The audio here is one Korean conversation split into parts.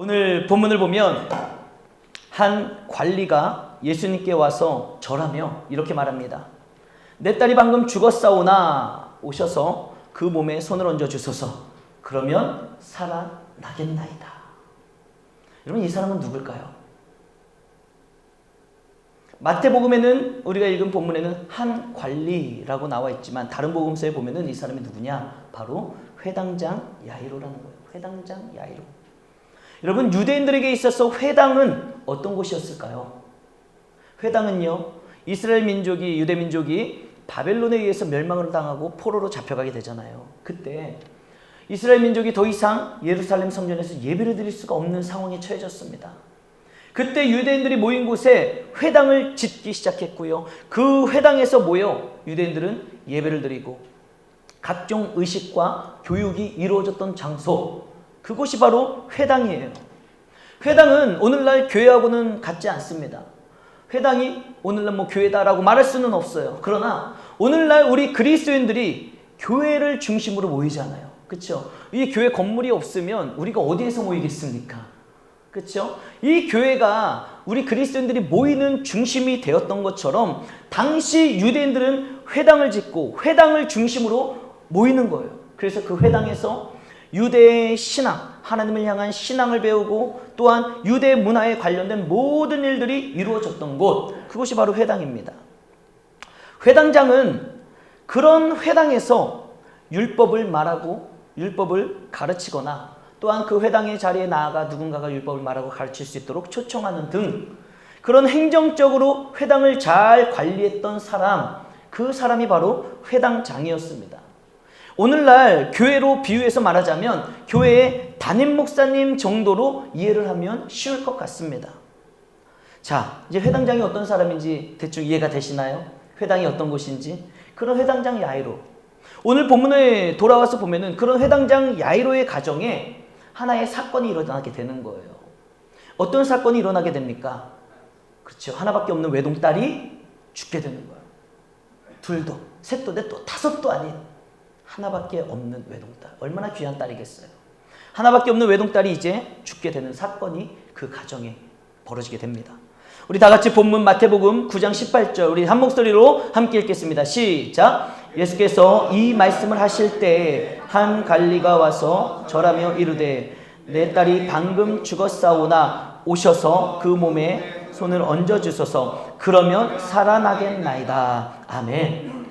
오늘 본문을 보면 한 관리가 예수님께 와서 절하며 이렇게 말합니다. 내 딸이 방금 죽었사오나 오셔서 그 몸에 손을 얹어 주소서. 그러면 살아나겠나이다. 여러분, 이 사람은 누굴까요? 마태복음에는 우리가 읽은 본문에는 한 관리라고 나와 있지만 다른 복음서에 보면은 이 사람이 누구냐? 바로 회당장 야이로라는 거예요. 회당장 야이로. 여러분, 유대인들에게 있어서 회당은 어떤 곳이었을까요? 회당은요, 이스라엘 민족이, 유대 민족이 바벨론에 의해서 멸망을 당하고 포로로 잡혀가게 되잖아요. 그때 이스라엘 민족이 더 이상 예루살렘 성전에서 예배를 드릴 수가 없는 상황에 처해졌습니다. 그때 유대인들이 모인 곳에 회당을 짓기 시작했고요. 그 회당에서 모여 유대인들은 예배를 드리고 각종 의식과 교육이 이루어졌던 장소, 그곳이 바로 회당이에요. 회당은 오늘날 교회하고는 같지 않습니다. 회당이 오늘날 교회다라고 말할 수는 없어요. 그러나 오늘날 우리 그리스도인들이 교회를 중심으로 모이잖아요. 그렇죠? 이 교회 건물이 없으면 우리가 어디에서 모이겠습니까? 그렇죠? 이 교회가 우리 그리스도인들이 모이는 중심이 되었던 것처럼 당시 유대인들은 회당을 짓고 회당을 중심으로 모이는 거예요. 그래서 그 회당에서 유대의 신앙, 하나님을 향한 신앙을 배우고 또한 유대 문화에 관련된 모든 일들이 이루어졌던 곳, 그것이 바로 회당입니다. 회당장은 그런 회당에서 율법을 말하고 율법을 가르치거나 또한 그 회당의 자리에 나아가 누군가가 율법을 말하고 가르칠 수 있도록 초청하는 등 그런 행정적으로 회당을 잘 관리했던 사람, 그 사람이 바로 회당장이었습니다. 오늘날 교회로 비유해서 말하자면 교회의 담임 목사님 정도로 이해를 하면 쉬울 것 같습니다. 자, 이제 회당장이 어떤 사람인지 대충 이해가 되시나요? 회당이 어떤 곳인지. 그런 회당장 야이로. 오늘 본문에 돌아와서 보면은 그런 회당장 야이로의 가정에 하나의 사건이 일어나게 되는 거예요. 어떤 사건이 일어나게 됩니까? 그렇죠. 하나밖에 없는 외동딸이 죽게 되는 거예요. 둘도, 셋도, 넷도, 다섯도 아닌 하나밖에 없는 외동딸. 얼마나 귀한 딸이겠어요. 하나밖에 없는 외동딸이 이제 죽게 되는 사건이 그 가정에 벌어지게 됩니다. 우리 다 같이 본문 마태복음 9장 18절 우리 한 목소리로 함께 읽겠습니다. 시작. 예수께서 이 말씀을 하실 때 한 관리가 와서 절하며 이르되 내 딸이 방금 죽었사오나 오셔서 그 몸에 손을 얹어 주소서. 그러면 살아나겠나이다. 아멘.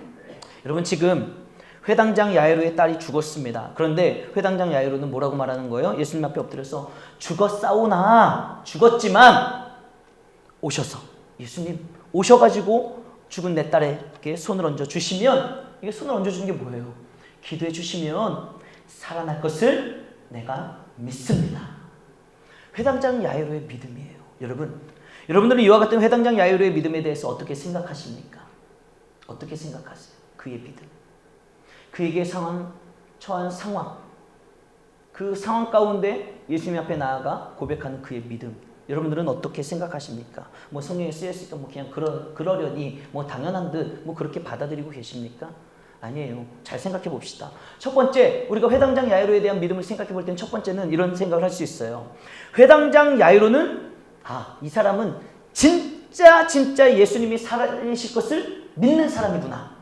여러분, 지금 회당장 야이로의 딸이 죽었습니다. 그런데 회당장 야이로는 뭐라고 말하는 거예요? 예수님 앞에 엎드려서 죽었사오나, 죽었지만 오셔서, 예수님 오셔가지고 죽은 내 딸에게 손을 얹어 주시면, 이게 손을 얹어 주는 게 뭐예요? 기도해 주시면 살아날 것을 내가 믿습니다. 회당장 야이로의 믿음이에요. 여러분들은 이와 같은 회당장 야이로의 믿음에 대해서 어떻게 생각하십니까? 어떻게 생각하세요? 그의 믿음, 그에게 처한 상황, 그 상황 가운데 예수님 앞에 나아가 고백하는 그의 믿음, 여러분들은 어떻게 생각하십니까? 성경에 쓰였으니까 그냥 그러려니 당연한 듯 그렇게 받아들이고 계십니까? 아니에요. 잘 생각해 봅시다. 첫 번째, 우리가 회당장 야이로에 대한 믿음을 생각해 볼 때는 첫 번째는 이런 생각을 할 수 있어요. 회당장 야이로는 이 사람은 진짜 예수님이 살아계실 것을 믿는 사람이구나.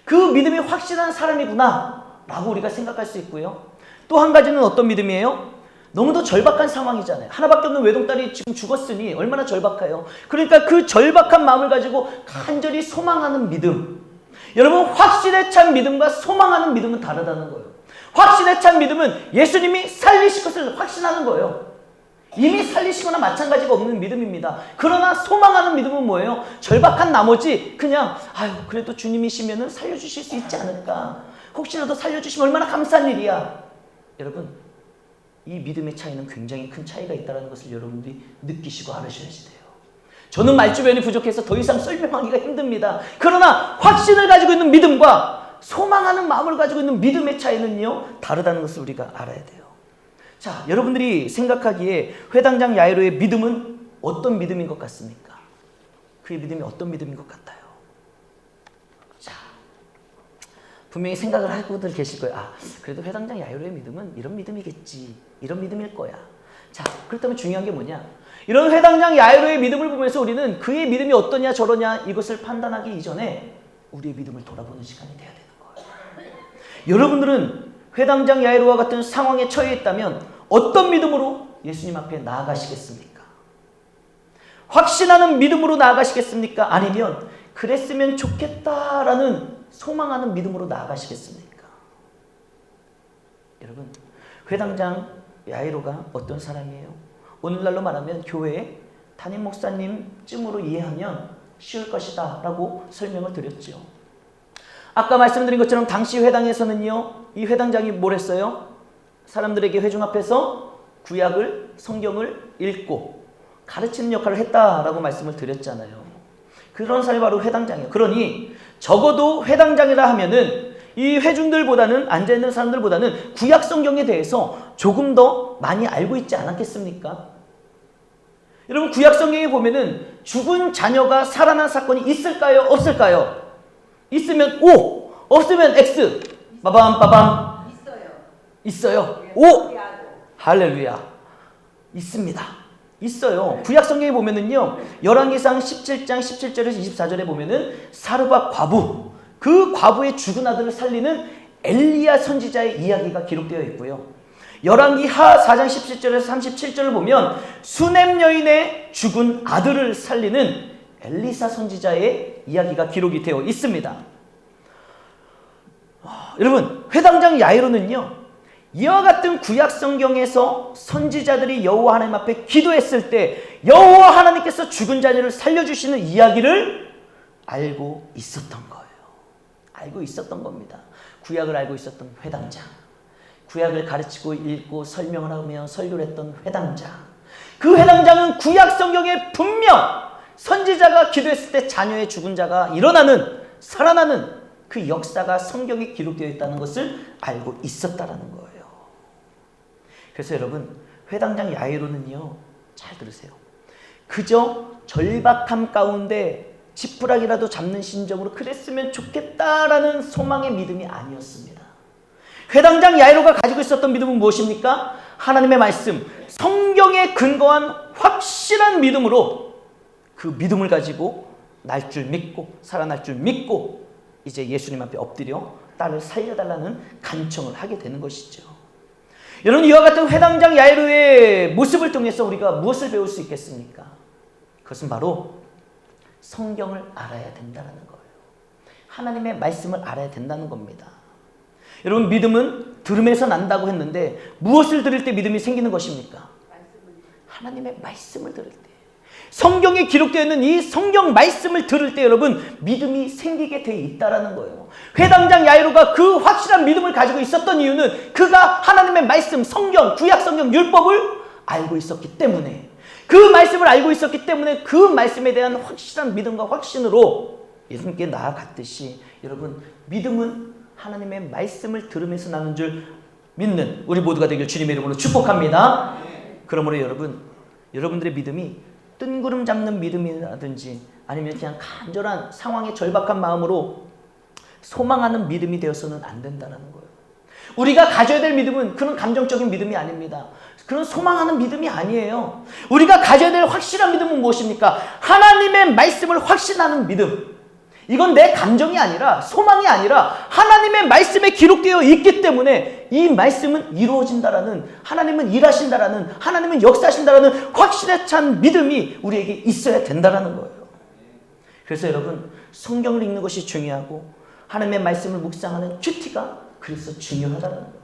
그 믿음이 확실한 사람이구나 라고 우리가 생각할 수 있고요. 또 한 가지는 어떤 믿음이에요? 너무도 절박한 상황이잖아요. 하나밖에 없는 외동딸이 지금 죽었으니 얼마나 절박해요. 그러니까 그 절박한 마음을 가지고 간절히 소망하는 믿음. 여러분, 확신에 찬 믿음과 소망하는 믿음은 다르다는 거예요. 확신에 찬 믿음은 예수님이 살리실 것을 확신하는 거예요. 이미 살리시거나 마찬가지가 없는 믿음입니다. 그러나 소망하는 믿음은 뭐예요? 절박한 나머지 그냥 그래도 주님이시면 살려주실 수 있지 않을까. 혹시라도 살려주시면 얼마나 감사한 일이야. 여러분, 이 믿음의 차이는 굉장히 큰 차이가 있다는 것을 여러분들이 느끼시고 알으셔야지 돼요. 저는 말주변이 부족해서 더 이상 설명하기가 힘듭니다. 그러나 확신을 가지고 있는 믿음과 소망하는 마음을 가지고 있는 믿음의 차이는요, 다르다는 것을 우리가 알아야 돼요. 자, 여러분들이 생각하기에 회당장 야이로의 믿음은 어떤 믿음인 것 같습니까? 그의 믿음이 어떤 믿음인 것 같아요? 자, 분명히 생각을 하고들 계실 거예요. 그래도 회당장 야이로의 믿음은 이런 믿음이겠지. 이런 믿음일 거야. 자, 그렇다면 중요한 게 뭐냐? 이런 회당장 야이로의 믿음을 보면서 우리는 그의 믿음이 어떠냐 저러냐 이것을 판단하기 이전에 우리의 믿음을 돌아보는 시간이 돼야 되는 거예요. 여러분들은 회당장 야이로와 같은 상황에 처해 있다면 어떤 믿음으로 예수님 앞에 나아가시겠습니까? 확신하는 믿음으로 나아가시겠습니까? 아니면 그랬으면 좋겠다라는 소망하는 믿음으로 나아가시겠습니까? 여러분, 회당장 야이로가 어떤 사람이에요? 오늘날로 말하면 교회에 담임 목사님쯤으로 이해하면 쉬울 것이다 라고 설명을 드렸죠. 아까 말씀드린 것처럼 당시 회당에서는요, 이 회당장이 뭘 했어요? 사람들에게 회중 앞에서 구약을, 성경을 읽고 가르치는 역할을 했다라고 말씀을 드렸잖아요. 그런 사람이 바로 회당장이에요. 그러니 적어도 회당장이라 하면은 이 회중들보다는, 앉아있는 사람들보다는 구약 성경에 대해서 조금 더 많이 알고 있지 않았겠습니까? 여러분, 구약 성경에 보면은 죽은 자녀가 살아난 사건이 있을까요? 없을까요? 있으면 O, 없으면 X. 빠밤. 있어요. O. 할렐루야. 있습니다. 있어요. 구약 성경에 보면은요, 열왕기상 17장 17절에서 24절에 보면은 사르밧 과부, 그 과부의 죽은 아들을 살리는 엘리야 선지자의 이야기가 기록되어 있고요. 열왕기하 4장 17절에서 37절을 보면 수넴 여인의 죽은 아들을 살리는 엘리사 선지자의 이야기가 기록이 되어 있습니다. 여러분, 회당장 야이로는요, 이와 같은 구약 성경에서 선지자들이 여호와 하나님 앞에 기도했을 때 여호와 하나님께서 죽은 자녀를 살려주시는 이야기를 알고 있었던 거예요. 알고 있었던 겁니다. 구약을 알고 있었던 회당장, 구약을 가르치고 읽고 설명을 하며 설교를 했던 회당장, 그 회당장은 구약 성경에 분명 선지자가 기도했을 때 자녀의 죽은 자가 일어나는, 살아나는 그 역사가 성경에 기록되어 있다는 것을 알고 있었다라는 거예요. 그래서 여러분, 회당장 야이로는요, 잘 들으세요. 그저 절박함 가운데 지푸라기라도 잡는 심정으로 그랬으면 좋겠다라는 소망의 믿음이 아니었습니다. 회당장 야이로가 가지고 있었던 믿음은 무엇입니까? 하나님의 말씀, 성경에 근거한 확실한 믿음으로 그 믿음을 가지고 날 줄 믿고 살아날 줄 믿고 이제 예수님 앞에 엎드려 딸을 살려달라는 간청을 하게 되는 것이죠. 여러분, 이와 같은 회당장 야이로의 모습을 통해서 우리가 무엇을 배울 수 있겠습니까? 그것은 바로 성경을 알아야 된다는 거예요. 하나님의 말씀을 알아야 된다는 겁니다. 여러분, 믿음은 들음에서 난다고 했는데 무엇을 들을 때 믿음이 생기는 것입니까? 하나님의 말씀을 들을 때, 성경에 기록되어 있는 이 성경 말씀을 들을 때 여러분, 믿음이 생기게 돼 있다라는 거예요. 회당장 야이로가 그 확실한 믿음을 가지고 있었던 이유는 그가 하나님의 말씀, 성경, 구약 성경, 율법을 알고 있었기 때문에, 그 말씀을 알고 있었기 때문에 그 말씀에 대한 확실한 믿음과 확신으로 예수님께 나아갔듯이 여러분, 믿음은 하나님의 말씀을 들으면서 나는 줄 믿는 우리 모두가 되길 주님의 이름으로 축복합니다. 그러므로 여러분, 여러분들의 믿음이 뜬구름 잡는 믿음이라든지 아니면 그냥 간절한 상황에 절박한 마음으로 소망하는 믿음이 되어서는 안 된다는 거예요. 우리가 가져야 될 믿음은 그런 감정적인 믿음이 아닙니다. 그런 소망하는 믿음이 아니에요. 우리가 가져야 될 확실한 믿음은 무엇입니까? 하나님의 말씀을 확신하는 믿음. 이건 내 감정이 아니라, 소망이 아니라 하나님의 말씀에 기록되어 있기 때문에 이 말씀은 이루어진다라는, 하나님은 일하신다라는, 하나님은 역사하신다라는 확실에 찬 믿음이 우리에게 있어야 된다라는 거예요. 그래서 여러분, 성경을 읽는 것이 중요하고 하나님의 말씀을 묵상하는 큐티가 그래서 중요하다는 거예요.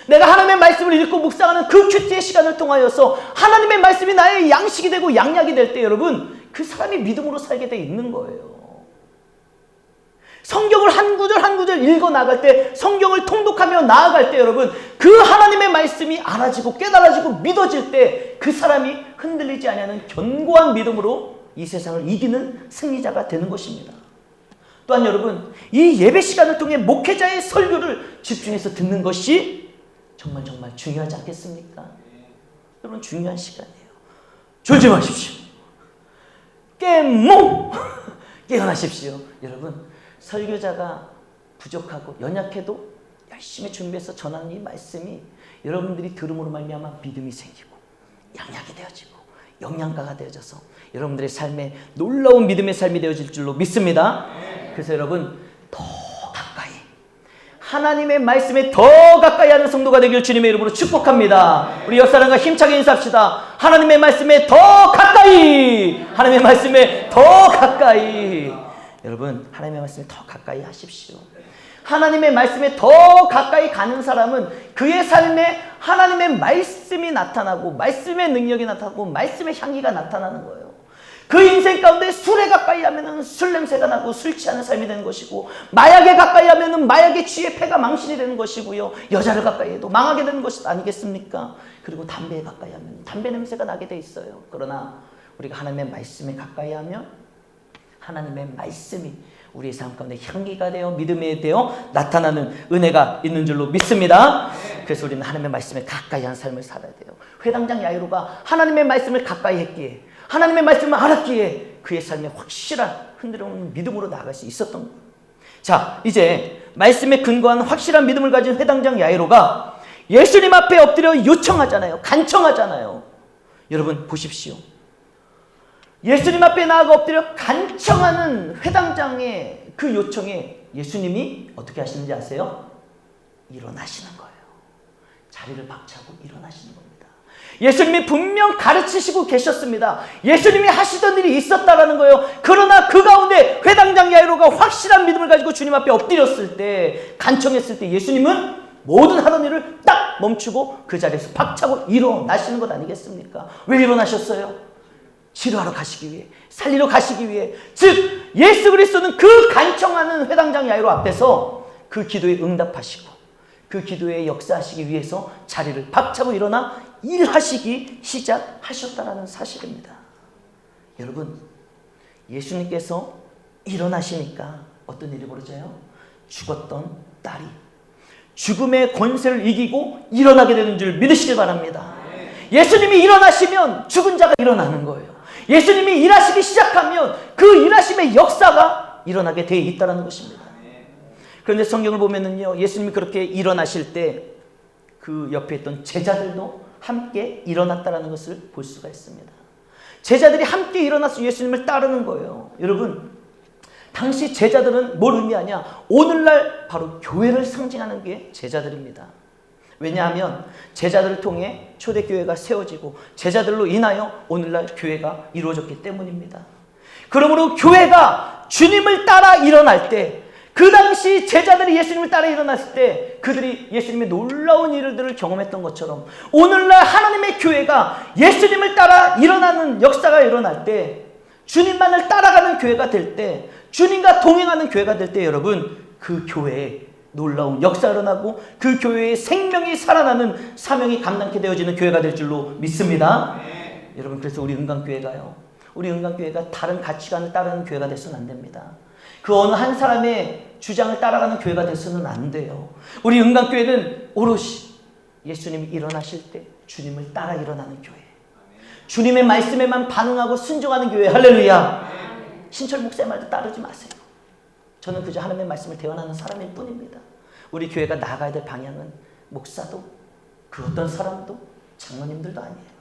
내가 하나님의 말씀을 읽고 묵상하는 그 큐티의 시간을 통하여서 하나님의 말씀이 나의 양식이 되고 양약이 될 때 여러분, 그 사람이 믿음으로 살게 돼 있는 거예요. 성경을 한 구절 한 구절 읽어 나갈 때, 성경을 통독하며 나아갈 때 여러분, 그 하나님의 말씀이 알아지고 깨달아지고 믿어질 때 그 사람이 흔들리지 아니하는 견고한 믿음으로 이 세상을 이기는 승리자가 되는 것입니다. 또한 여러분, 이 예배 시간을 통해 목회자의 설교를 집중해서 듣는 것이 정말 중요하지 않겠습니까? 여러분, 중요한 시간이에요. 졸지 마십시오. 깨어나십시오. 여러분, 설교자가 부족하고 연약해도 열심히 준비해서 전하는 이 말씀이 여러분들이 들음으로 말미암아 믿음이 생기고, 양약이 되어지고 영양가가 되어져서 여러분들의 삶에 놀라운 믿음의 삶이 되어질 줄로 믿습니다. 그래서 여러분 더 가까이 하나님의 말씀에 더 가까이 하는 성도가 되길 주님의 이름으로 축복합니다. 우리 옆사람과 힘차게 인사합시다. 하나님의 말씀에 더 가까이, 하나님의 말씀에 더 가까이. 여러분 하나님의 말씀에 더 가까이 하십시오. 하나님의 말씀에 더 가까이 가는 사람은 그의 삶에 하나님의 말씀이 나타나고 말씀의 능력이 나타나고 말씀의 향기가 나타나는 거예요. 그 인생 가운데 술에 가까이 하면은 술 냄새가 나고 술 취하는 삶이 되는 것이고, 마약에 가까이 하면은 마약에 취해 폐가 망신이 되는 것이고요, 여자를 가까이 해도 망하게 되는 것이 아니겠습니까? 그리고 담배에 가까이 하면 담배 냄새가 나게 돼 있어요. 그러나 우리가 하나님의 말씀에 가까이 하면 하나님의 말씀이 우리의 삶 가운데 향기가 되어 믿음에 되어 나타나는 은혜가 있는 줄로 믿습니다. 그래서 우리는 하나님의 말씀에 가까이 한 삶을 살아야 돼요. 회당장 야이로가 하나님의 말씀을 가까이 했기에, 하나님의 말씀을 알았기에 그의 삶에 확실한 흔들어오는 믿음으로 나아갈 수 있었던 거예요. 자, 이제 말씀에 근거한 확실한 믿음을 가진 회당장 야이로가 예수님 앞에 엎드려 요청하잖아요. 간청하잖아요. 여러분 보십시오. 예수님 앞에 나아가 엎드려 간청하는 회당장의 그 요청에 예수님이 어떻게 하시는지 아세요? 일어나시는 거예요. 자리를 박차고 일어나시는 겁니다. 예수님이 분명 가르치시고 계셨습니다. 예수님이 하시던 일이 있었다라는 거예요. 그러나 그 가운데 회당장 야이로가 확실한 믿음을 가지고 주님 앞에 엎드렸을 때, 간청했을 때 예수님은 모든 하던 일을 딱 멈추고 그 자리에서 박차고 일어나시는 것 아니겠습니까? 왜 일어나셨어요? 치료하러 가시기 위해, 살리러 가시기 위해. 즉 예수 그리스도는 그 간청하는 회당장 야이로 앞에서 그 기도에 응답하시고 그 기도에 역사하시기 위해서 자리를 박차고 일어나 일하시기 시작하셨다는 사실입니다. 여러분, 예수님께서 일어나시니까 어떤 일이 벌어져요? 죽었던 딸이 죽음의 권세를 이기고 일어나게 되는 줄 믿으시길 바랍니다. 예수님이 일어나시면 죽은 자가 일어나는 거예요. 예수님이 일하시기 시작하면 그 일하심의 역사가 일어나게 되어 있다는 것입니다. 그런데 성경을 보면은요, 예수님이 그렇게 일어나실 때 그 옆에 있던 제자들도 함께 일어났다는 것을 볼 수가 있습니다. 제자들이 함께 일어나서 예수님을 따르는 거예요. 여러분, 당시 제자들은 뭘 의미하냐? 오늘날 바로 교회를 상징하는 게 제자들입니다. 왜냐하면 제자들을 통해 초대교회가 세워지고 제자들로 인하여 오늘날 교회가 이루어졌기 때문입니다. 그러므로 교회가 주님을 따라 일어날 때, 그 당시 제자들이 예수님을 따라 일어났을 때 그들이 예수님의 놀라운 일들을 경험했던 것처럼 오늘날 하나님의 교회가 예수님을 따라 일어나는 역사가 일어날 때, 주님만을 따라가는 교회가 될 때, 주님과 동행하는 교회가 될 때 여러분, 그 교회에 놀라운 역사가 일어나고 그 교회의 생명이 살아나는 사명이 감당케 되어지는 교회가 될 줄로 믿습니다. 여러분, 그래서 우리 은강교회가요, 우리 은강교회가 다른 가치관을 따르는 교회가 돼서는 안 됩니다. 그 어느 한 사람의 주장을 따라가는 교회가 돼서는 안 돼요. 우리 은강교회는 오롯이 예수님이 일어나실 때 주님을 따라 일어나는 교회, 주님의 말씀에만 반응하고 순종하는 교회. 할렐루야. 신철 목사의 말도 따르지 마세요. 저는 그저 하나님의 말씀을 대언하는 사람일 뿐입니다. 우리 교회가 나아가야 될 방향은 목사도 그 어떤 사람도 장로님들도 아니에요.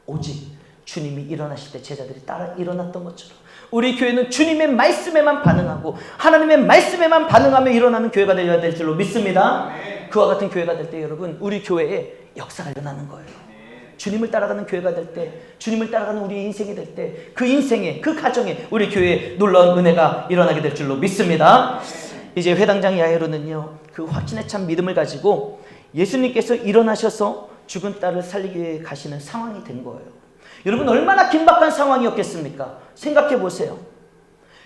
오직 주님이 일어나실 때 제자들이 따라 일어났던 것처럼 우리 교회는 주님의 말씀에만 반응하고 하나님의 말씀에만 반응하며 일어나는 교회가 되어야 될 줄로 믿습니다. 그와 같은 교회가 될 때 여러분, 우리 교회에 역사가 일어나는 거예요. 주님을 따라가는 교회가 될 때, 주님을 따라가는 우리 인생이 될 때, 그 인생에, 그 가정에 우리 교회에 놀라운 은혜가 일어나게 될 줄로 믿습니다. 이제 회당장 야이로는요, 그 확신에 찬 믿음을 가지고 예수님께서 일어나셔서 죽은 딸을 살리기 위해 가시는 상황이 된 거예요. 여러분, 얼마나 긴박한 상황이었겠습니까? 생각해 보세요.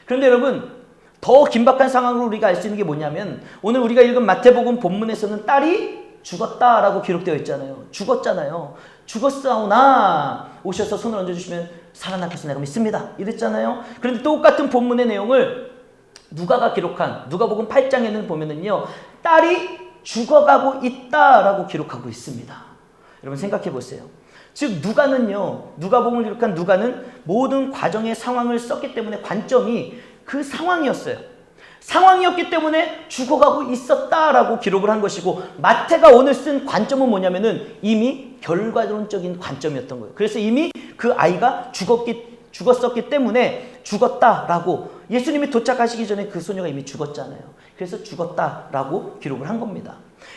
그런데 여러분, 더 긴박한 상황으로 우리가 알 수 있는 게 뭐냐면, 오늘 우리가 읽은 마태복음 본문에서는 딸이 죽었다라고 기록되어 있잖아요. 죽었잖아요. 죽었사오나 오셔서 손을 얹어주시면 살아날 것을 내가 믿습니다, 이랬잖아요. 그런데 똑같은 본문의 내용을 누가가 기록한 누가복음 8장에는 보면은요, 딸이 죽어가고 있다라고 기록하고 있습니다. 여러분 생각해 보세요. 즉 누가는요, 누가복음을 기록한 누가는 모든 과정의 상황을 썼기 때문에 관점이 그 상황이었어요. 상황이었기 때문에 죽어가고 있었다라고 기록을 한 것이고, 마태가 오늘 쓴 관점은 뭐냐면은 이미 결과론적인 관점이었던 거예요. 그래서 이미 그 아이가 죽었었기 때문에 죽었다라고, 예수님이 도착하시기 전에 그 소녀가 이미 죽었잖아요. 그래서 죽었다라고 기록을 한 겁니다.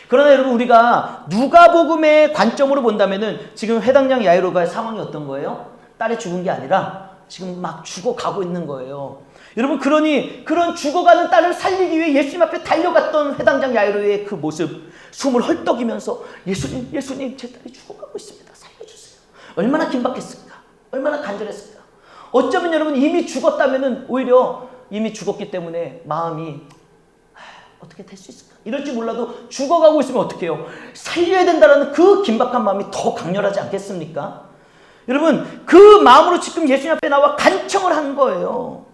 그러나 여러분, 우리가 누가복음의 관점으로 본다면은 지금 회당장 야이로가 상황이 어떤 거예요? 딸이 죽은 게 아니라 지금 막 죽어가고 있는 거예요. 여러분, 그러니 그런 죽어가는 딸을 살리기 위해 예수님 앞에 달려갔던 회당장 야이로의 그 모습, 숨을 헐떡이면서 예수님 제 딸이 죽어가고 있습니다. 살려주세요. 얼마나 긴박했을까? 얼마나 간절했을까? 어쩌면 여러분 이미 죽었다면은 오히려 이미 죽었기 때문에 마음이 어떻게 될 수 있을까? 이럴지 몰라도 죽어가고 있으면 어떡해요? 살려야 된다는 그 긴박한 마음이 더 강렬하지 않겠습니까? 여러분, 그 마음으로 지금 예수님 앞에 나와 간청을 한 거예요.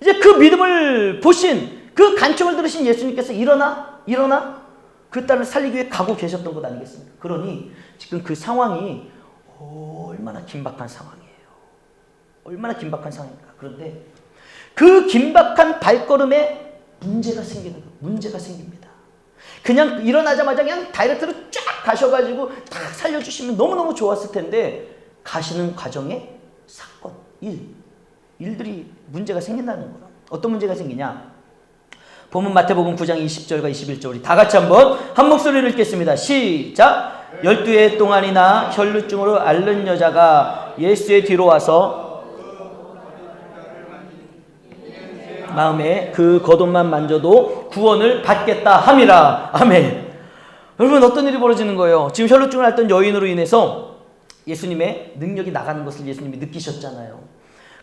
이제 그 믿음을 보신, 그 간청을 들으신 예수님께서 일어나 그 딸을 살리기 위해 가고 계셨던 것 아니겠습니까? 그러니 지금 그 상황이 얼마나 긴박한 상황이에요. 얼마나 긴박한 상황입니까? 그런데 그 긴박한 발걸음에 문제가 생깁니다. 그냥 일어나자마자 그냥 다이렉트로 쫙 가셔가지고 다 살려주시면 너무너무 좋았을 텐데, 가시는 과정에 사건, 일들이 문제가 생긴다는 거예요. 어떤 문제가 생기냐? 보면 마태복음 9장 20절과 21절, 우리 다 같이 한번 한 목소리로 읽겠습니다. 시작! 12해 동안이나 혈루증으로 앓는 여자가 예수의 뒤로 와서 마음에 그 겉옷만 만져도 구원을 받겠다 함이라. 아멘. 여러분, 어떤 일이 벌어지는 거예요? 지금 혈루증을 앓던 여인으로 인해서 예수님의 능력이 나가는 것을 예수님이 느끼셨잖아요.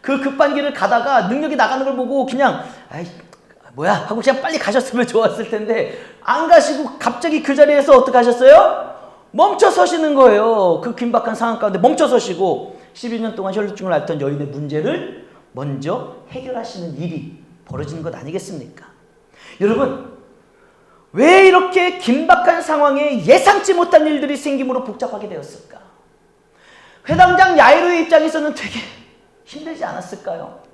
그 급한 길을 가다가 능력이 나가는 걸 보고 그냥 뭐야 하고 그냥 빨리 가셨으면 좋았을 텐데, 안 가시고 갑자기 그 자리에서 어떻게 하셨어요? 멈춰 서시는 거예요. 그 긴박한 상황 가운데 멈춰 서시고 12년 동안 혈루증을 앓던 여인의 문제를 먼저 해결하시는 일이 벌어지는 것 아니겠습니까? 여러분, 왜 이렇게 긴박한 상황에 예상치 못한 일들이 생김으로 복잡하게 되었을까? 회당장 야이로의 입장에서는 되게 힘들지 않았을까요?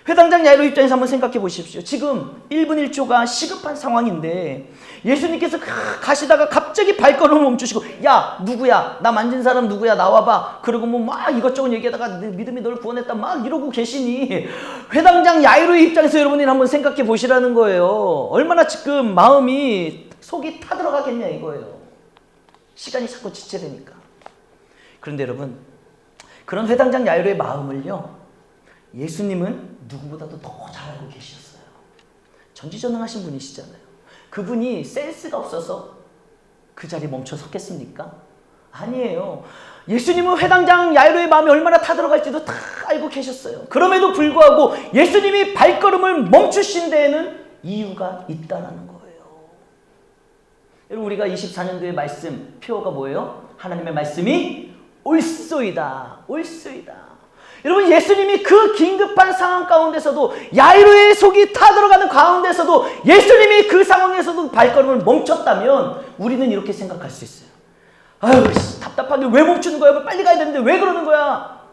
회당장 야이로 입장에서 한번 생각해 보십시오. 지금 1분 1초가 시급한 상황인데 예수님께서 가시다가 갑자기 발걸음을 멈추시고, 야 누구야? 나 만진 사람 누구야? 나와봐. 그리고 뭐 막 이것저것 얘기하다가 내 믿음이 널 구원했다 막 이러고 계시니, 회당장 야이로의 입장에서 여러분이 한번 생각해 보시라는 거예요. 얼마나 지금 마음이 속이 타들어가겠냐 이거예요. 시간이 자꾸 지체되니까. 그런데 여러분, 그런 회당장 야이로의 마음을요, 예수님은 누구보다도 더 잘 알고 계셨어요. 전지전능하신 분이시잖아요. 그분이 센스가 없어서 그 자리에 멈춰 섰겠습니까? 아니에요. 예수님은 회당장 야이로의 마음이 얼마나 타들어갈지도 다 알고 계셨어요. 그럼에도 불구하고 예수님이 발걸음을 멈추신 데에는 이유가 있다는 거예요. 여러분, 우리가 24년도의 말씀 표어가 뭐예요? 하나님의 말씀이 옳소이다. 옳소이다. 여러분, 예수님이 그 긴급한 상황 가운데서도, 야이로의 속이 타들어가는 가운데서도 예수님이 그 상황에서도 발걸음을 멈췄다면 우리는 이렇게 생각할 수 있어요. 아유, 답답하게 왜 멈추는 거야? 빨리 가야 되는데 왜 그러는 거야?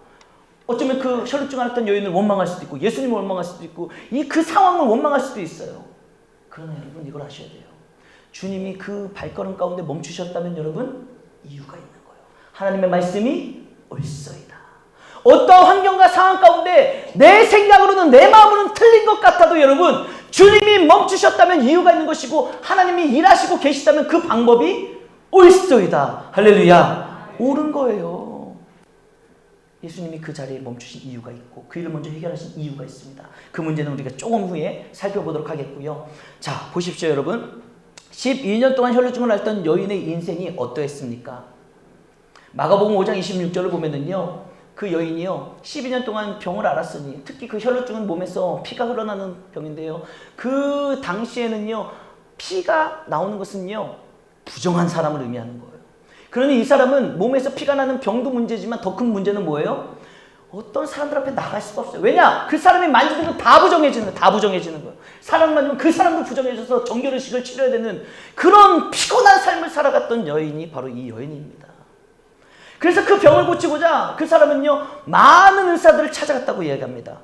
어쩌면 그 혈루증 앓던 여인을 원망할 수도 있고, 예수님을 원망할 수도 있고, 그 상황을 원망할 수도 있어요. 그러나 여러분, 이걸 아셔야 돼요. 주님이 그 발걸음 가운데 멈추셨다면 여러분, 이유가 있는 거예요. 하나님의 말씀이 옳소이다. 어떤 환경과 상황 가운데 내 생각으로는, 내 마음으로는 틀린 것 같아도 여러분, 주님이 멈추셨다면 이유가 있는 것이고, 하나님이 일하시고 계시다면 그 방법이 옳소이다. 할렐루야. 옳은 거예요. 예수님이 그 자리에 멈추신 이유가 있고, 그 일을 먼저 해결하신 이유가 있습니다. 그 문제는 우리가 조금 후에 살펴보도록 하겠고요. 자, 보십시오 여러분. 12년 동안 혈루증을 앓던 여인의 인생이 어떠했습니까? 마가복음 5장 26절을 보면은요, 그 여인이요 12년 동안 병을 앓았으니, 특히 그 혈루증은 몸에서 피가 흘러나는 병인데요, 그 당시에는요 피가 나오는 것은요 부정한 사람을 의미하는 거예요. 그러니 이 사람은 몸에서 피가 나는 병도 문제지만 더 큰 문제는 뭐예요? 어떤 사람들 앞에 나갈 수가 없어요. 왜냐? 그 사람이 만지는 건 다 부정해지는 거예요. 다 부정해지는 거예요. 사람 만지면 그 사람도 부정해져서 정결의식을 치러야 되는 그런 피곤한 삶을 살아갔던 여인이 바로 이 여인입니다. 그래서 그 병을 고치고자 그 사람은요 많은 의사들을 찾아갔다고 이야기합니다.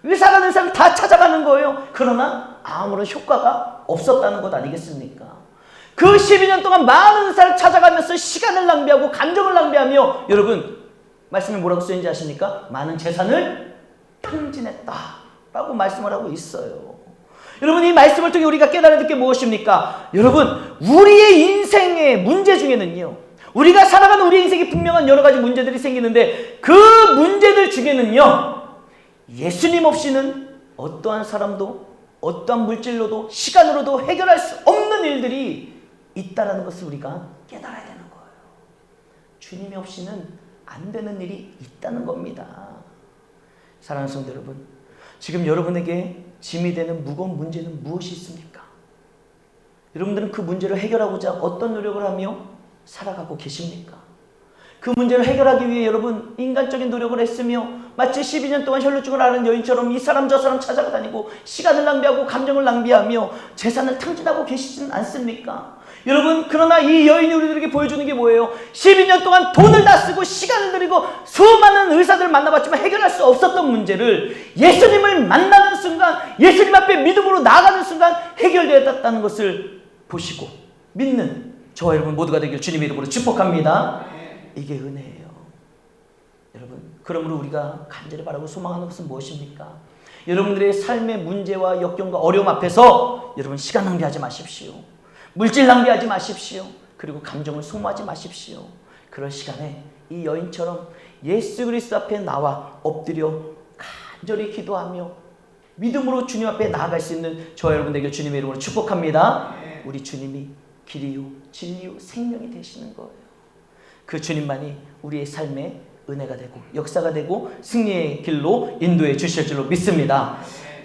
의사라는 사람 다 찾아가는 거예요. 그러나 아무런 효과가 없었다는 것 아니겠습니까? 그 12년 동안 많은 의사를 찾아가면서 시간을 낭비하고 감정을 낭비하며 여러분 말씀에 뭐라고 쓰였는지 아십니까? 많은 재산을 탕진했다라고 말씀을 하고 있어요. 여러분 이 말씀을 통해 우리가 깨달아야 될 게 무엇입니까? 여러분 우리의 인생의 문제 중에는요, 우리가 살아가는 우리 인생에 분명한 여러 가지 문제들이 생기는데 그 문제들 중에는요, 예수님 없이는 어떠한 사람도 어떠한 물질로도 시간으로도 해결할 수 없는 일들이 있다라는 것을 우리가 깨달아야 되는 거예요. 주님이 없이는 안 되는 일이 있다는 겁니다. 사랑하는 성도 여러분, 지금 여러분에게 짐이 되는 무거운 문제는 무엇이 있습니까? 여러분들은 그 문제를 해결하고자 어떤 노력을 하며 살아가고 계십니까? 그 문제를 해결하기 위해 여러분 인간적인 노력을 했으며 마치 12년 동안 혈루증을 앓은 여인처럼 이 사람 저 사람 찾아다니고 시간을 낭비하고 감정을 낭비하며 재산을 탕진하고 계시지는 않습니까? 여러분 그러나 이 여인이 우리들에게 보여주는 게 뭐예요? 12년 동안 돈을 다 쓰고 시간을 들이고 수많은 의사들을 만나봤지만 해결할 수 없었던 문제를 예수님을 만나는 순간, 예수님 앞에 믿음으로 나아가는 순간 해결되었다는 것을 보시고 믿는 저와 여러분 모두가 되길 주님의 이름으로 축복합니다. 이게 은혜예요. 여러분 그러므로 우리가 간절히 바라고 소망하는 것은 무엇입니까? 여러분들의 삶의 문제와 역경과 어려움 앞에서 여러분 시간 낭비하지 마십시오. 물질 낭비하지 마십시오. 그리고 감정을 소모하지 마십시오. 그럴 시간에 이 여인처럼 예수 그리스도 앞에 나와 엎드려 간절히 기도하며 믿음으로 주님 앞에 나아갈 수 있는 저와 여러분 되길 주님의 이름으로 축복합니다. 우리 주님이 길이요 진리요 생명이 되시는 거예요. 그 주님만이 우리의 삶에 은혜가 되고 역사가 되고 승리의 길로 인도해 주실 줄로 믿습니다.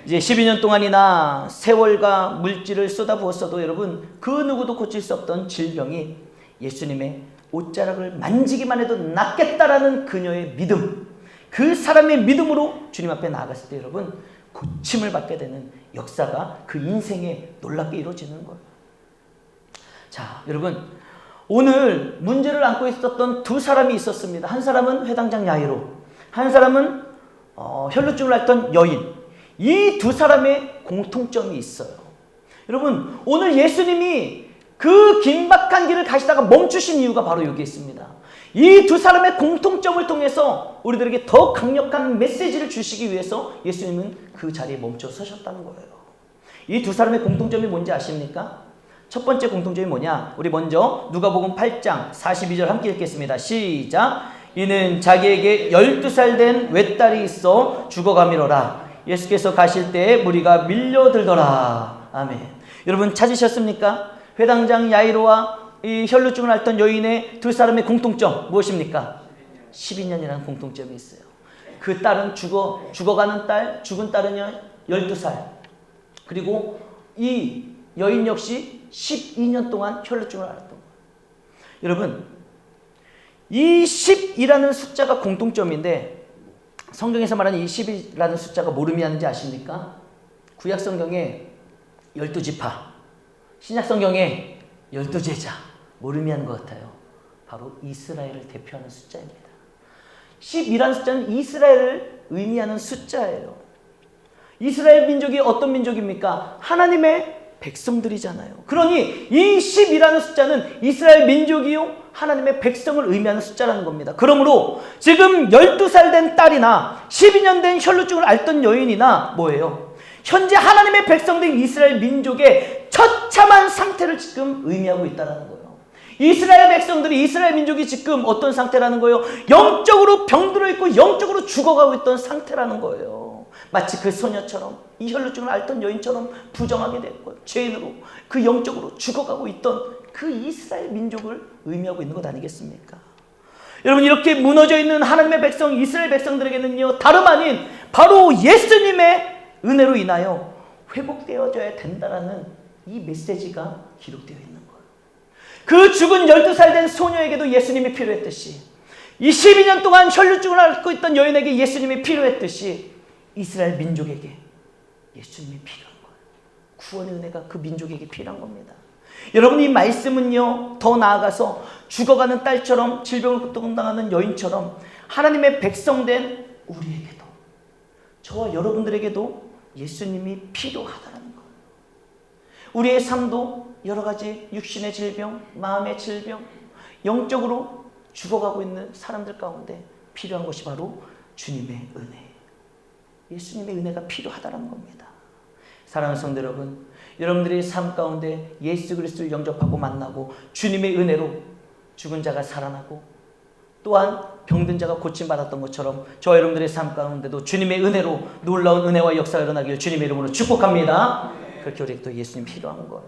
이제 12년 동안이나 세월과 물질을 쏟아부었어도 여러분 그 누구도 고칠 수 없던 질병이 예수님의 옷자락을 만지기만 해도 낫겠다라는 그녀의 믿음, 그 사람의 믿음으로 주님 앞에 나아갔을 때 여러분 고침을 받게 되는 역사가 그 인생에 놀랍게 이루어지는 거예요. 자, 여러분 오늘 문제를 안고 있었던 두 사람이 있었습니다. 한 사람은 회당장 야이로, 한 사람은 혈루증을 앓던 여인. 이 두 사람의 공통점이 있어요. 여러분 오늘 예수님이 그 긴박한 길을 가시다가 멈추신 이유가 바로 여기 있습니다. 이 두 사람의 공통점을 통해서 우리들에게 더 강력한 메시지를 주시기 위해서 예수님은 그 자리에 멈춰 서셨다는 거예요. 이 두 사람의 공통점이 뭔지 아십니까? 첫 번째 공통점이 뭐냐? 우리 먼저 누가복음 8장 42절 함께 읽겠습니다. 시작. 이는 자기에게 12살 된 외딸이 있어 죽어가미로라. 예수께서 가실 때에 무리가 밀려들더라. 아멘. 여러분 찾으셨습니까? 회당장 야이로와 이 혈루증을 앓던 여인의 두 사람의 공통점 무엇입니까? 12년이라는 공통점이 있어요. 그 딸은 죽어가는 딸, 죽은 딸은요 12살. 그리고 이 여인 역시 12년 동안 혈루증을 앓았던 거예요. 여러분 이 10이라는 숫자가 공통점인데 성경에서 말하는 이 10이라는 숫자가 뭘 의미하는지 아십니까? 구약 성경에 12지파, 신약 성경에 12제자, 뭘 의미하는 것 같아요? 바로 이스라엘을 대표하는 숫자입니다. 10이라는 숫자는 이스라엘을 의미하는 숫자예요. 이스라엘 민족이 어떤 민족입니까? 하나님의 백성들이잖아요. 그러니 이 10이라는 숫자는 이스라엘 민족이요 하나님의 백성을 의미하는 숫자라는 겁니다. 그러므로 지금 12살 된 딸이나 12년 된 혈루증을 앓던 여인이나 뭐예요? 현재 하나님의 백성된 이스라엘 민족의 처참한 상태를 지금 의미하고 있다는 거예요. 이스라엘 백성들이, 이스라엘 민족이 지금 어떤 상태라는 거예요? 영적으로 병들어 있고 영적으로 죽어가고 있던 상태라는 거예요. 마치 그 소녀처럼, 이 혈루증을 앓던 여인처럼 부정하게 됐고 죄인으로 그 영적으로 죽어가고 있던 그 이스라엘 민족을 의미하고 있는 것 아니겠습니까? 여러분 이렇게 무너져 있는 하나님의 백성, 이스라엘 백성들에게는요 다름 아닌 바로 예수님의 은혜로 인하여 회복되어져야 된다라는 이 메시지가 기록되어 있는 거예요. 그 죽은 12살 된 소녀에게도 예수님이 필요했듯이, 이 12년 동안 혈루증을 앓고 있던 여인에게 예수님이 필요했듯이 이스라엘 민족에게 예수님이 필요한 거예요. 구원의 은혜가 그 민족에게 필요한 겁니다. 여러분 이 말씀은요 더 나아가서 죽어가는 딸처럼 질병을 고통당하는 여인처럼 하나님의 백성된 우리에게도 저와 여러분들에게도 예수님이 필요하다는 것. 우리의 삶도 여러 가지 육신의 질병, 마음의 질병, 영적으로 죽어가고 있는 사람들 가운데 필요한 것이 바로 주님의 은혜. 예수님의 은혜가 필요하다는 겁니다. 사랑하는 성도 여러분, 여러분들의 삶 가운데 예수 그리스도를 영접하고 만나고 주님의 은혜로 죽은 자가 살아나고 또한 병든 자가 고침받았던 것처럼 저와 여러분들의 삶 가운데도 주님의 은혜로 놀라운 은혜와 역사가 일어나기를 주님의 이름으로 축복합니다. 그렇게 우리에게 또 예수님 필요한 거예요.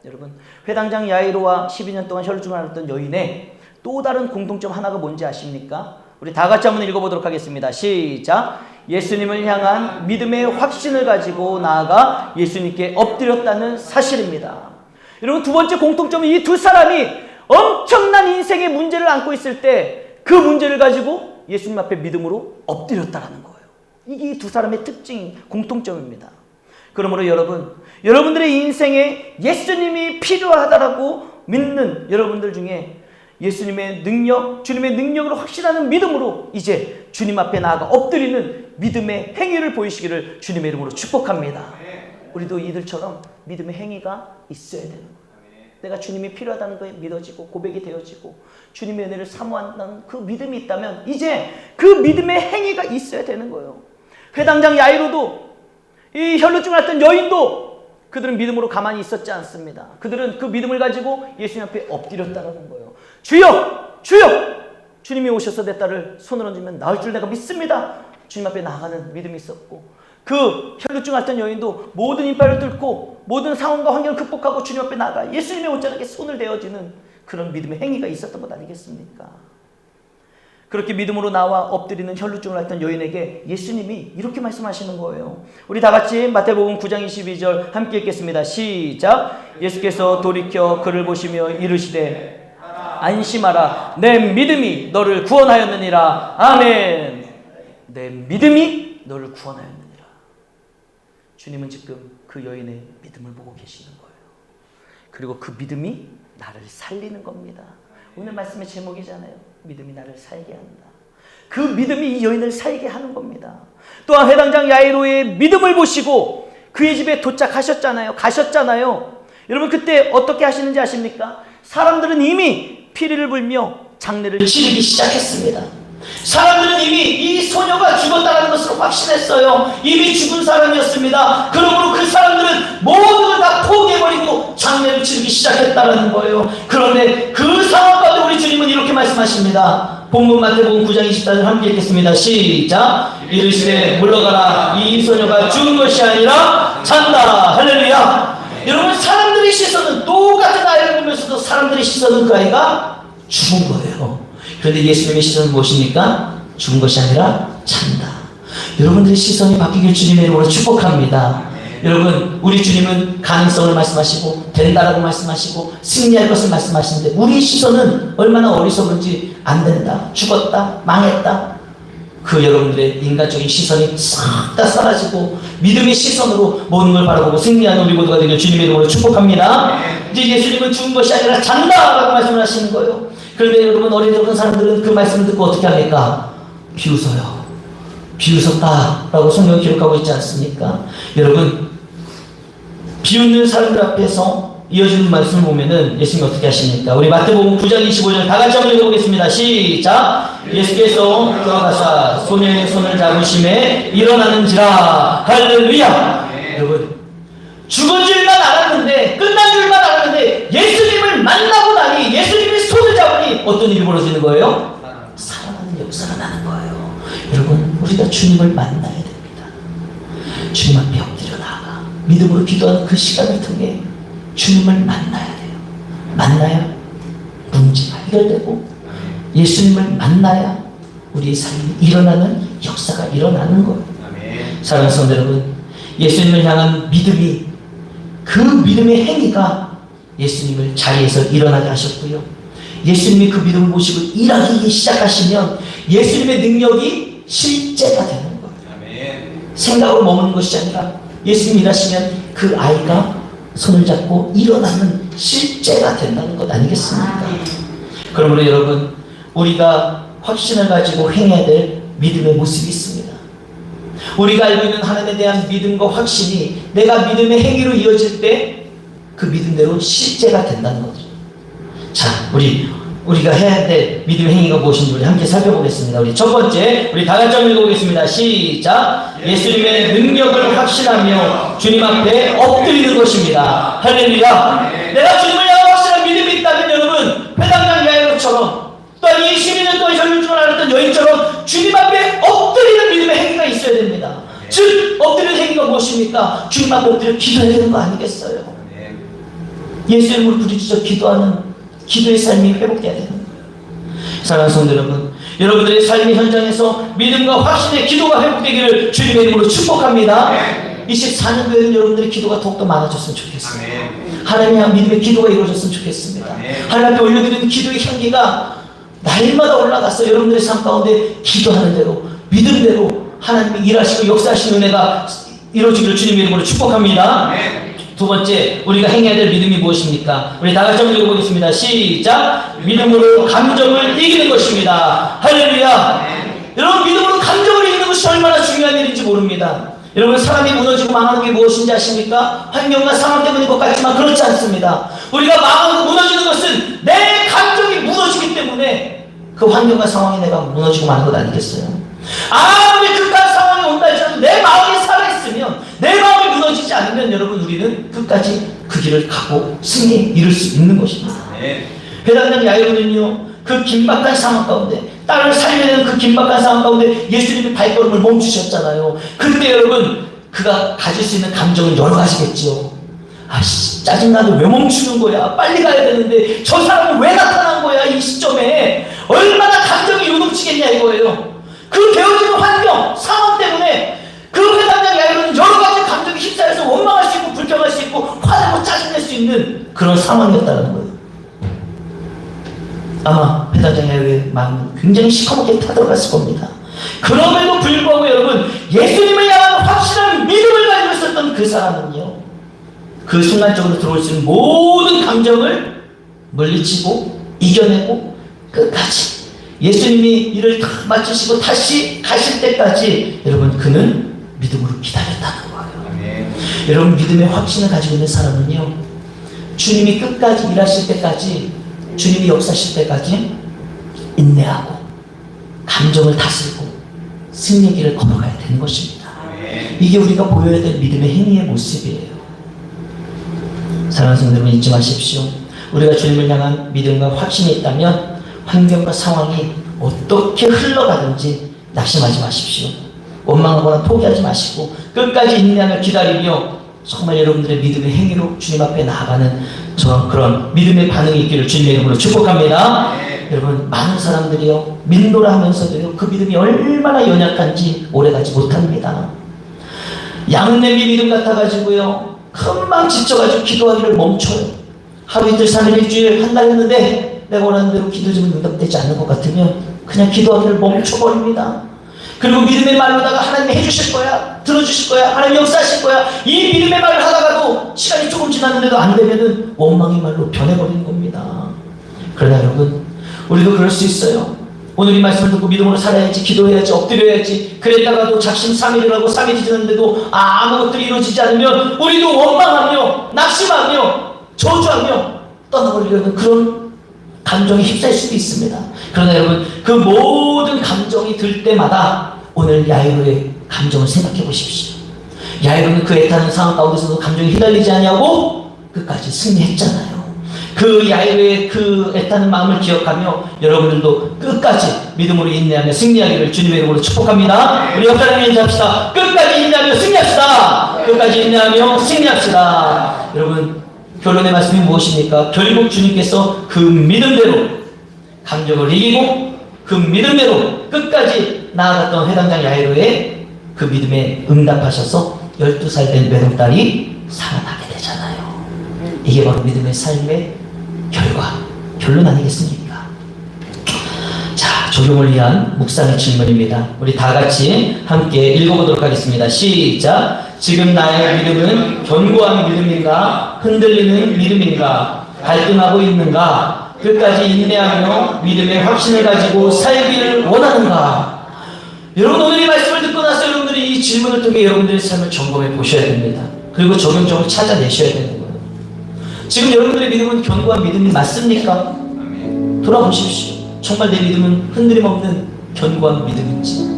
여러분, 회당장 야이로와 12년 동안 혈루증을 앓았던 여인의 또 다른 공통점 하나가 뭔지 아십니까? 우리 다 같이 한번 읽어보도록 하겠습니다. 시작! 예수님을 향한 믿음의 확신을 가지고 나아가 예수님께 엎드렸다는 사실입니다. 여러분, 두 번째 공통점은 이 두 사람이 엄청난 인생의 문제를 안고 있을 때 그 문제를 가지고 예수님 앞에 믿음으로 엎드렸다는 거예요. 이게 두 사람의 특징, 공통점입니다. 그러므로 여러분, 여러분들의 인생에 예수님이 필요하다라고 믿는 여러분들 중에 예수님의 능력, 주님의 능력으로 확신하는 믿음으로 이제 주님 앞에 나아가 엎드리는 믿음의 행위를 보이시기를 주님의 이름으로 축복합니다. 우리도 이들처럼 믿음의 행위가 있어야 되는 거예요. 내가 주님이 필요하다는 것에 믿어지고 고백이 되어지고 주님의 은혜를 사모한다는 그 믿음이 있다면 이제 그 믿음의 행위가 있어야 되는 거예요. 회당장 야이로도 이 혈루증을 앓던 여인도 그들은 믿음으로 가만히 있었지 않습니다. 그들은 그 믿음을 가지고 예수님 앞에 엎드렸다는 거예요. 주여! 주여! 주님이 오셔서 내 딸을 손을 얹으면 나을 줄 내가 믿습니다. 주님 앞에 나아가는 믿음이 있었고 그 혈루증 앓던 여인도 모든 인파를 뚫고 모든 상황과 환경을 극복하고 주님 앞에 나아가 예수님의 옷자락에 손을 대어지는 그런 믿음의 행위가 있었던 것 아니겠습니까? 그렇게 믿음으로 나와 엎드리는 혈루증을 앓던 여인에게 예수님이 이렇게 말씀하시는 거예요. 우리 다 같이 마태복음 9장 22절 함께 읽겠습니다. 시작! 예수께서 돌이켜 그를 보시며 이르시되 안심하라, 내 믿음이 너를 구원하였느니라. 아멘. 내 믿음이 너를 구원하였느니라. 주님은 지금 그 여인의 믿음을 보고 계시는 거예요. 그리고 그 믿음이 나를 살리는 겁니다. 오늘 말씀의 제목이잖아요. 믿음이 나를 살게 한다. 그 믿음이 이 여인을 살게 하는 겁니다. 또한 회당장 야이로의 믿음을 보시고 그의 집에 도착하셨잖아요. 가셨잖아요. 여러분, 그때 어떻게 하시는지 아십니까? 사람들은 이미 피리를 불며 장례를 치르기 시작했습니다. 사람들은 이미 이 소녀가 죽었다는 것을 확신했어요. 이미 죽은 사람이었습니다. 그러므로 그 사람들은 모든 걸 다 포기해버리고 장례를 치르기 시작했다는 거예요. 그런데 그 상황 가운데 우리 주님은 이렇게 말씀하십니다. 본문 마태복음 9장 24절 함께 읽겠습니다. 시작! 이르시되 물러가라, 이 소녀가 죽은 것이 아니라 산다. 할렐루야. 여러분, 사람들의 시선은 똑같은 아이를 보면서도 사람들의 시선은 그 아이가 죽은 거예요. 그런데 예수님의 시선은 무엇입니까? 죽은 것이 아니라 산다. 여러분들의 시선이 바뀌길 주님의 이름으로 축복합니다. 여러분, 우리 주님은 가능성을 말씀하시고 된다라고 말씀하시고 승리할 것을 말씀하시는데 우리 시선은 얼마나 어리석은지 안 된다, 죽었다, 망했다. 그 여러분들의 인간적인 시선이 싹 다 사라지고 믿음의 시선으로 모든 걸 바라보고 승리하는 우리 모두가 되길 주님의 이름으로 축복합니다. 이제 예수님은 죽은 것이 아니라 잔다라고 말씀을 하시는 거예요. 그런데 여러분, 어린 사람들은 그 말씀을 듣고 어떻게 합니까? 비웃어요. 비웃었다라고 성경이 기록하고 있지 않습니까? 여러분, 비웃는 사람들 앞에서 이어지는 말씀을 보면은 예수님이 어떻게 하십니까? 우리 마태복음 9장 25절 다 같이 한번 읽어보겠습니다. 시작! 예수께서 들어가사 소녀의 손을 잡으심에 일어나는지라. 할렐루야. 여러분, 죽은 줄만 알았는데, 끝난 줄만 알았는데 예수님을 만나고 나니, 예수님의 손을 잡으니 어떤 일이 벌어지는 거예요? 살아나는 역사가 나는 거예요. 여러분, 우리가 주님을 만나야 됩니다. 주님 앞에 엎드려 나아가 믿음으로 기도하는 그 시간을 통해 주님을 만나야 돼요. 만나야 문제가 해결되고 예수님을 만나야 우리의 삶이 일어나는 역사가 일어나는 거예요. 사랑하는 성도 여러분, 예수님을 향한 믿음이, 그 믿음의 행위가 예수님을 자리에서 일어나게 하셨고요. 예수님이 그 믿음을 모시고 일하기 시작하시면 예수님의 능력이 실제가 되는 거예요. 생각으로 머무는 것이 아니라 예수님이 일하시면 그 아이가 손을 잡고 일어나는 실제가 된다는 것 아니겠습니까? 그러므로 여러분, 우리가 확신을 가지고 행해야 될 믿음의 모습이 있습니다. 우리가 알고 있는 하나님에 대한 믿음과 확신이 내가 믿음의 행위로 이어질 때 그 믿음대로 실제가 된다는 거죠. 자, 우리가 해야 될 믿음의 행위가 무엇인지 우리 함께 살펴보겠습니다. 우리 첫 번째, 우리 다 같이 읽어보겠습니다. 시작. 예수님의 능력을 확신하며 주님 앞에 엎드리는 것입니다. 할렐루야. 내가 주님을 향한 확실한 믿음이 있다면 여러분, 회당장 야이로처럼 또한 22년 동안 혈루증을 앓았던 여인처럼 주님 앞에 엎드리는 믿음의 행위가 있어야 됩니다. 즉 엎드리는 행위가 무엇입니까? 주님 앞에 엎드려 기도해야 되는 거 아니겠어요? 예수 이름으로 부르짖어 기도하는 기도의 삶이 회복돼야 되는 거예요. 사랑하는 성도 여러분, 여러분들의 삶의 현장에서 믿음과 확신의 기도가 회복되기를 주님의 이름으로 축복합니다. 24년 후에는 여러분들의 기도가 더욱더 많아졌으면 좋겠습니다. 하나님의 향한 믿음의 기도가 이루어졌으면 좋겠습니다. 하나님 앞에 올려드리는 기도의 향기가 날마다 올라가서 여러분들의 삶 가운데 기도하는 대로 믿음대로 하나님이 일하시고 역사하시는 은혜가 이루어지기를 주님의 이름으로 축복합니다. 두 번째, 우리가 행해야 될 믿음이 무엇입니까? 우리 다 같이 한번 읽어보겠습니다. 시작. 믿음으로 감정을 이기는 것입니다. 할렐루야. 여러분, 믿음으로 감정을 이기는 것이 얼마나 중요한 일인지 모릅니다. 여러분, 사람이 무너지고 망하는 게 무엇인지 아십니까? 환경과 상황 때문인 것 같지만 그렇지 않습니다. 우리가 망하고 무너지는 것은 내 감정이 무너지기 때문에 그 환경과 상황이 내가 무너지고 마는 것 아니겠어요? 아무리 극한 상황이 온다 할지라도 내 마음이 살아있으면, 내 마음이 무너지지 않으면 여러분, 우리는 끝까지 그 길을 가고 승리에 이룰 수 있는 것입니다. 회당장 야이로는요, 그 긴박한 상황 가운데, 딸을 살려야 되는 그 긴박한 상황 가운데 예수님이 발걸음을 멈추셨잖아요. 그때 여러분, 그가 가질 수 있는 감정은 여러 가지겠죠. 아씨, 짜증나도 왜 멈추는 거야? 빨리 가야 되는데 저 사람은 왜 나타난 거야? 이 시점에 얼마나 감정이 요동치겠냐 이거예요. 그 되어지는 환경, 상황 때문에 그 회당장 야이로는 여러 가지 감정이 휩싸여서 원망할 수 있고 불평할 수 있고 화내고 짜증낼 수 있는 그런 상황이었다는 거예요. 아마 회당장 야이로의 마음은 굉장히 시커멓게 타들어갔을 겁니다. 그럼에도 불구하고 여러분, 예수님을 향한 확실한 믿음을 가지고 있었던 그 사람은요, 그 순간적으로 들어올 수 있는 모든 감정을 물리치고 이겨내고 끝까지 예수님이 일을 다 마치시고 다시 가실 때까지 여러분, 그는 믿음으로 기다렸다는 거예요. 여러분, 믿음의 확신을 가지고 있는 사람은요, 주님이 끝까지 일하실 때까지, 주님이 역사하실 때까지 인내하고 감정을 다스리고 승리의 길을 걸어가야 되는 것입니다. 이게 우리가 보여야 될 믿음의 행위의 모습이에요. 사랑하는 성도 여러분, 잊지 마십시오. 우리가 주님을 향한 믿음과 확신이 있다면 환경과 상황이 어떻게 흘러가든지 낙심하지 마십시오. 원망하거나 포기하지 마시고 끝까지 인내하며 기다리며 정말 여러분들의 믿음의 행위로 주님 앞에 나아가는 그런 믿음의 반응이 있기를 주님의 이름으로 축복합니다. 여러분, 많은 사람들이요, 믿노라 하면서도요, 그 믿음이 얼마나 연약한지 오래가지 못합니다. 양내비 믿음 같아가지고요, 금방 지쳐가지고 기도하기를 멈춰요. 하루 이틀 3일 일주일 한 달 했는데 내가 원하는 대로 기도 좀 응답되지 않는 것 같으면 그냥 기도하기를 멈춰버립니다. 그리고 믿음의 말로다가 하나님이 해주실 거야, 들어주실 거야, 하나님 역사하실 거야, 이 믿음의 말을 하다가도 시간이 조금 지났는데도 안 되면은 원망의 말로 변해버리는 겁니다. 그러나 여러분, 우리도 그럴 수 있어요. 오늘 이 말씀을 듣고 믿음으로 살아야지, 기도해야지, 엎드려야지, 그랬다가도 작심삼일을 하고 3일이 지났는데도 아무것들이 이루어지지 않으면 우리도 원망하며 낙심하며 저주하며 떠나버리려는 그런 감정에 휩싸일 수도 있습니다. 그러나 여러분, 그 모든 감정이 들 때마다 오늘 야이로의 감정을 생각해 보십시오. 야이로는 그 애타는 상황 가운데서도 감정이 휘날리지 않냐고 끝까지 승리했잖아요. 그 야이로의 그 애타는 마음을 기억하며 여러분들도 끝까지 믿음으로 인내하며 승리하기를 주님의 이름으로 축복합니다. 우리 옆 사람에 인사합시다. 끝까지 인내하며 승리합시다. 끝까지 인내하며 승리합시다. 여러분, 결론의 말씀이 무엇입니까? 결국 주님께서 그 믿음대로 감정을 이기고 그 믿음대로 끝까지 나아갔던 회당장 야이로의 그 믿음에 응답하셔서 12살 된 외동딸이 살아나게 되잖아요. 이게 바로 믿음의 삶의 결론 아니겠습니까? 자, 적용을 위한 묵상의 질문입니다. 우리 다 같이 함께 읽어보도록 하겠습니다. 시작. 지금 나의 믿음은 견고한 믿음인가? 흔들리는 믿음인가? 갈등하고 있는가? 끝까지 인내하며 믿음의 확신을 가지고 살기를 원하는가? 여러분, 오늘 이 말씀을 듣고 나서 여러분들이 이 질문을 통해 여러분들의 삶을 점검해 보셔야 됩니다. 그리고 적용점을 찾아내셔야 되는 거예요. 지금 여러분들의 믿음은 견고한 믿음이 맞습니까? 돌아보십시오. 정말 내 믿음은 흔들림 없는 견고한 믿음인지,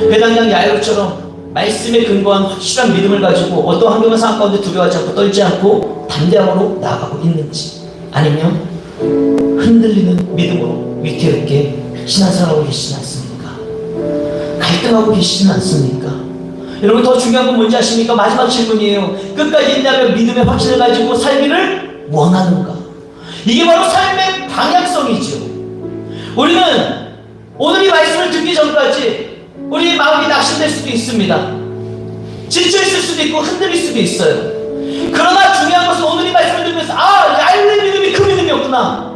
회당장 야이로처럼 말씀에 근거한 확실한 믿음을 가지고 어떤 환경과 상황 가운데 두려워하지 않고 떨지 않고 담대함으로 나아가고 있는지, 아니면 흔들리는 믿음으로 위태롭게 신앙생활하고 계시지 않습니까? 갈등하고 계시지는 않습니까? 여러분, 더 중요한 건 뭔지 아십니까? 마지막 질문이에요. 끝까지 인내하며 믿음의 확신을 가지고 살기를 원하는가? 이게 바로 삶의 방향성이죠. 우리는 오늘 이 말씀을 듣기 전까지 우리 마음이 낙심될 수도 있습니다. 지쳐있을 수도 있고 흔들릴 수도 있어요. 그러나 중요한 것은 오늘 이 말씀을 들으면서 야일의 믿음이 그 믿음이었구나,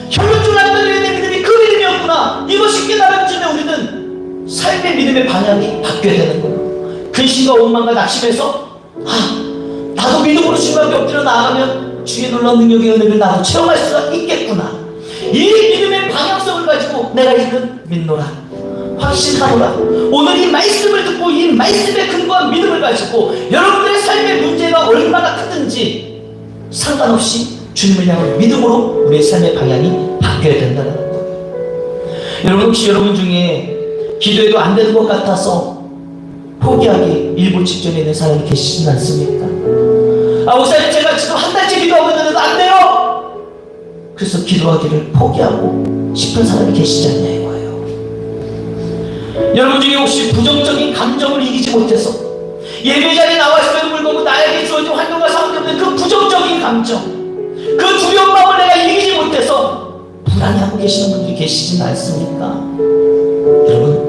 혈루증을 앓던 내 믿음이 그 믿음이었구나, 이것이 깨달은 쯤에 우리는 삶의 믿음의 방향이 바뀌어야 되는 거예요. 근심과 원망과 낙심에서 나도 믿음으로 주님께 엎드려 나아가면 주의 놀라운 능력의 은혜를 나도 체험할 수가 있겠구나, 이 믿음의 방향성을 가지고 내가 이는 믿노라, 확신하노라. 오늘 이 말씀을 듣고 이 말씀에 근거한 믿음을 가지고 여러분들의 삶의 문제가 얼마나 크든지 상관없이 주님을 향한 믿음으로 우리의 삶의 방향이 바뀌어야 된다는 거예요. 여러분, 혹시 여러분 중에 기도해도 안 되는 것 같아서 포기하기 일보 직전에 있는 사람이 계시진 않습니까? 목사님, 제가 지금 한 달째 기도하고 있는데도 안 돼요! 그래서 기도하기를 포기하고 싶은 사람이 계시지 않냐 이거예요. 여러분 중에 혹시 부정적인 감정을 이기지 못해서 예배 자리에 나왔음에도 불구하고 나에게 주어진 환경과 상황 때문에 그 부정적인 감정, 그 두려운 마음을 내가 이기지 못해서 불안해하고 계시는 분들이 계시진 않습니까? 여러분,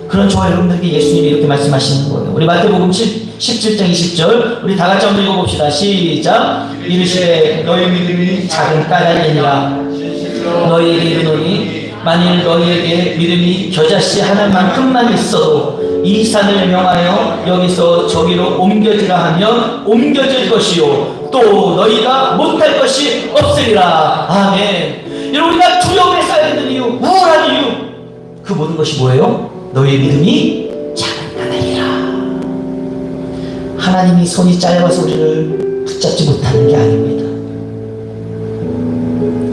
그런 저와 여러분들에게 예수님이 이렇게 말씀하시는 거예요. 우리 마태복음 17장 20절 우리 다 같이 한번 읽어봅시다. 시작. 이르시되 너희 믿음이 작은 까닭이니라. 너희에게 이르노니 만일 너희에게 믿음이 겨자씨 하나만큼만 있어도 이 산을 명하여 여기서 저기로 옮겨지라 하면 옮겨질 것이요 또 너희가 못할 것이 없으리라. 아멘. 여러분, 우리가 두려움에 쌓여있는 이유, 우울한 이유, 그 모든 것이 뭐예요? 너희의 믿음이 작은 까닭이라. 하나님이 손이 짧아서 우리를 붙잡지 못하는 게 아닙니다.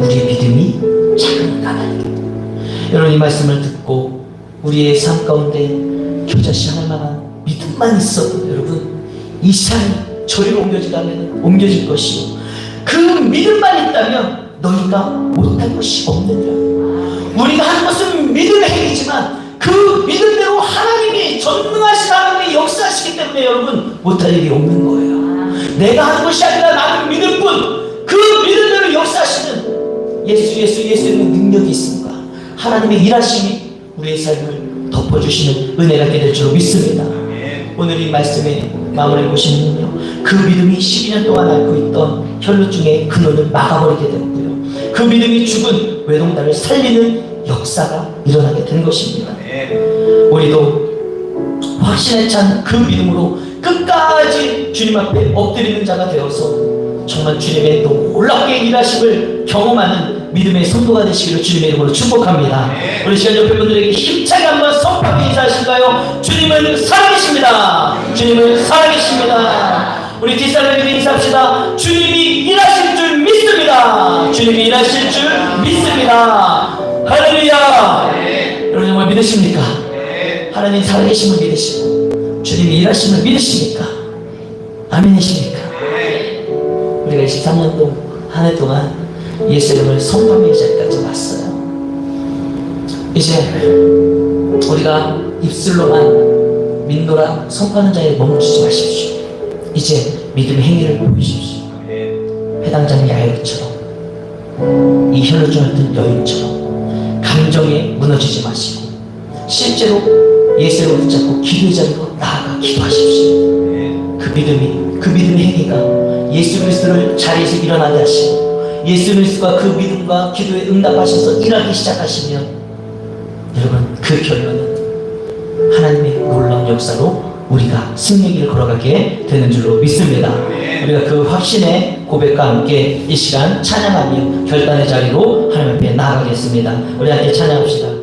우리의 믿음이 작은 까닭입니다. 여러분, 이 말씀을 듣고 우리의 삶 가운데 겨자씨 하나만한 믿음만 있어도 여러분, 이 산이 저리로 옮겨지다면 옮겨질 것이요 그 믿음만 있다면 너희가 못할 것이 없느니라. 우리가 하는 것은 믿음의 행위지만 그 믿음대로 하나님이 전능하신 하나님이 역사하시기 때문에 여러분 못할 일이 없는 거예요. 내가 하는 것이 아니라 나는 믿을 뿐, 그 믿음대로 역사하시는 예수의 능력이 있습니다. 하나님의 일하심이 우리의 삶을 덮어주시는 은혜가 될 줄로 믿습니다. 오늘 이 말씀에 마무리 보시면요, 그 믿음이 12년 동안 앓고 있던 혈루증의 근원을 막아버리게 되었고요, 그 믿음이 죽은 외동자를 살리는 역사가 일어나게 된 것입니다. 우리도 확신에 찬 그 믿음으로 끝까지 주님 앞에 엎드리는 자가 되어서 정말 주님의 놀랍게 일하심을 경험하는 믿음의 성도가 되시기를 주님의 이름으로 축복합니다. 우리 시간 옆에 분들에게 힘차게 한번 성파하게 인사하실까요? 주님은 살아계십니다. 주님은 살아계십니다. 우리 뒷사람에게 인사합시다. 주님이 일하실 줄 믿습니다. 주님이 일하실 줄 믿습니다. 할렐루야. 여러분 정말 믿으십니까? 하나님 살아계심을 믿으시고 주님이 일하심을 믿으십니까? 아멘이십니까? 우리가 23년 한 해 동안 예수 이름을 선포하는 자리까지 왔어요. 이제 우리가 입술로만 믿노라 선포하는 자리에 멈추지 마십시오. 이제 믿음의 행위를 보여주십시오. 회당장 야이로처럼, 이 혈루증 앓던 여인처럼 감정에 무너지지 마시고 실제로 예수를 붙잡고 기도의 자리로 나아가 기도하십시오. 그 믿음의 행위가 예수 그리스도를 자리에서 일어나게 하시고 예수 그리스도가 그 믿음과 기도에 응답하셔서 일하기 시작하시면 여러분 그 결과는 하나님의 놀라운 역사로 우리가 승리의 길을 걸어가게 되는 줄로 믿습니다. 우리가 그 확신의 고백과 함께 이 시간 찬양하며 결단의 자리로 하나님 앞에 나아가겠습니다. 우리 함께 찬양합시다.